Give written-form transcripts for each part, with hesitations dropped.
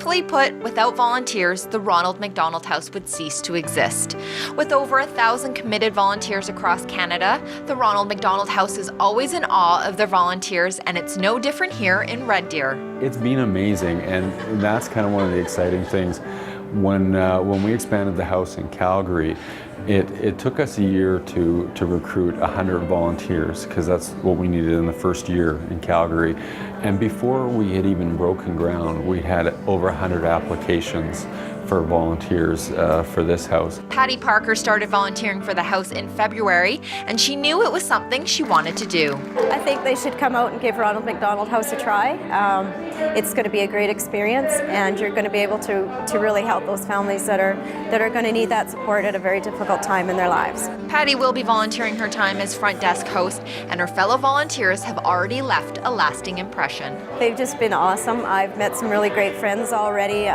Simply put, without volunteers, the Ronald McDonald House would cease to exist. With over 1,000 committed volunteers across Canada, the Ronald McDonald House is always in awe of their volunteers, and it's no different here in Red Deer. It's been amazing, and that's kind of one of the exciting things. When we expanded the house in Calgary, it took us a year to recruit 100 volunteers, because that's what we needed in the first year in Calgary. And before we had even broken ground, we had over 100 applications for volunteers for this house. Patty Parker started volunteering for the house in February, and she knew it was something she wanted to do. I think they should come out and give Ronald McDonald House a try. It's going to be a great experience, and you're going to be able to really help those families that are going to need that support at a very difficult time in their lives. Patty will be volunteering her time as front desk host, and her fellow volunteers have already left a lasting impression. They've just been awesome. I've met some really great friends already.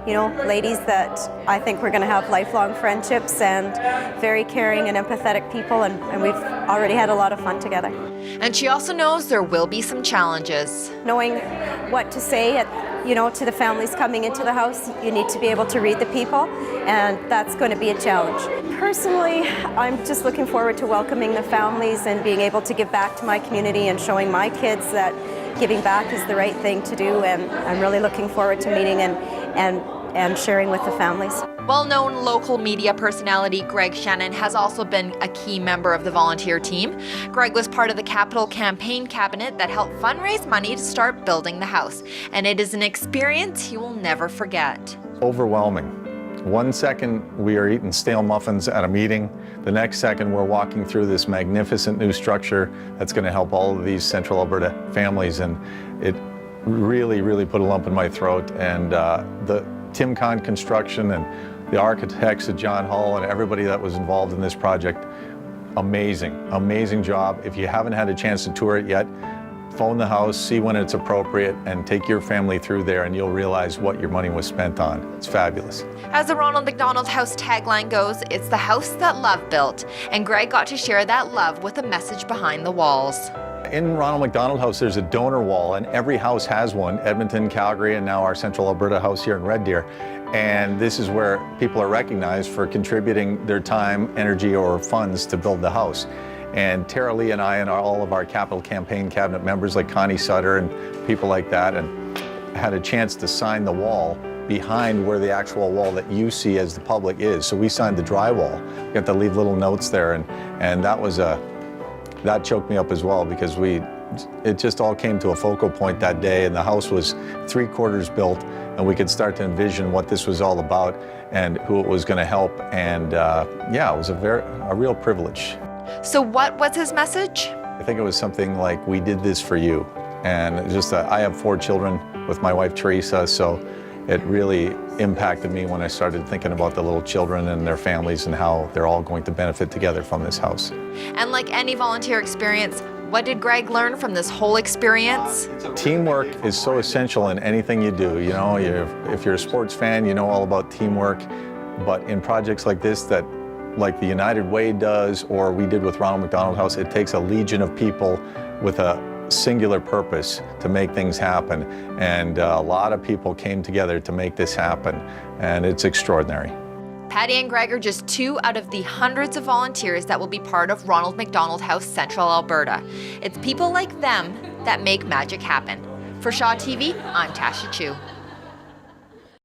You know, ladies that I think we're going to have lifelong friendships, and very caring and empathetic people, and we've already had a lot of fun together. And she also knows there will be some challenges. Knowing what to say to the families coming into the house, you need to be able to read the people, and that's going to be a challenge. Personally, I'm just looking forward to welcoming the families and being able to give back to my community and showing my kids that giving back is the right thing to do, and I'm really looking forward to meeting and sharing with the families. Well-known local media personality Greg Shannon has also been a key member of the volunteer team. Greg was part of the Capital Campaign Cabinet that helped fundraise money to start building the house, and it is an experience he will never forget. Overwhelming. 1 second we are eating stale muffins at a meeting, the next second we're walking through this magnificent new structure that's going to help all of these Central Alberta families, and it really put a lump in my throat. And the Tim Kahn Construction and the architects at John Hall and everybody that was involved in this project, amazing job. If you haven't had a chance to tour it yet, phone the house, see when it's appropriate, and take your family through there, and you'll realize what your money was spent on. It's fabulous. As the Ronald McDonald House tagline goes, it's the house that love built, and Greg got to share that love with a message behind the walls. In Ronald McDonald House, there's a donor wall, and every house has one. Edmonton, Calgary, and now our Central Alberta house here in Red Deer. And this is where people are recognized for contributing their time, energy, or funds to build the house. And Tara Lee and I and all of our Capital Campaign Cabinet members like Connie Sutter and people like that, and had a chance to sign the wall behind where the actual wall that you see as the public is. So we signed the drywall. We got to leave little notes there, and that choked me up as well, because it just all came to a focal point that day, and the house was 3/4 built, and we could start to envision what this was all about and who it was going to help. And yeah, it was a real privilege. So what was his message? I think it was something like, "We did this for you." And just I have 4 children with my wife Teresa, so it really impacted me when I started thinking about the little children and their families and how they're all going to benefit together from this house. And like any volunteer experience, what did Greg learn from this whole experience? Teamwork is so essential in anything you do. You know, if you're a sports fan, you know all about teamwork. But in projects like this, that like the United Way does, or we did with Ronald McDonald House, it takes a legion of people with a singular purpose to make things happen. And a lot of people came together to make this happen, and it's extraordinary. Patty and Greg are just 2 out of the hundreds of volunteers that will be part of Ronald McDonald House Central Alberta. It's people like them that make magic happen. For Shaw TV, I'm Tasha Chu.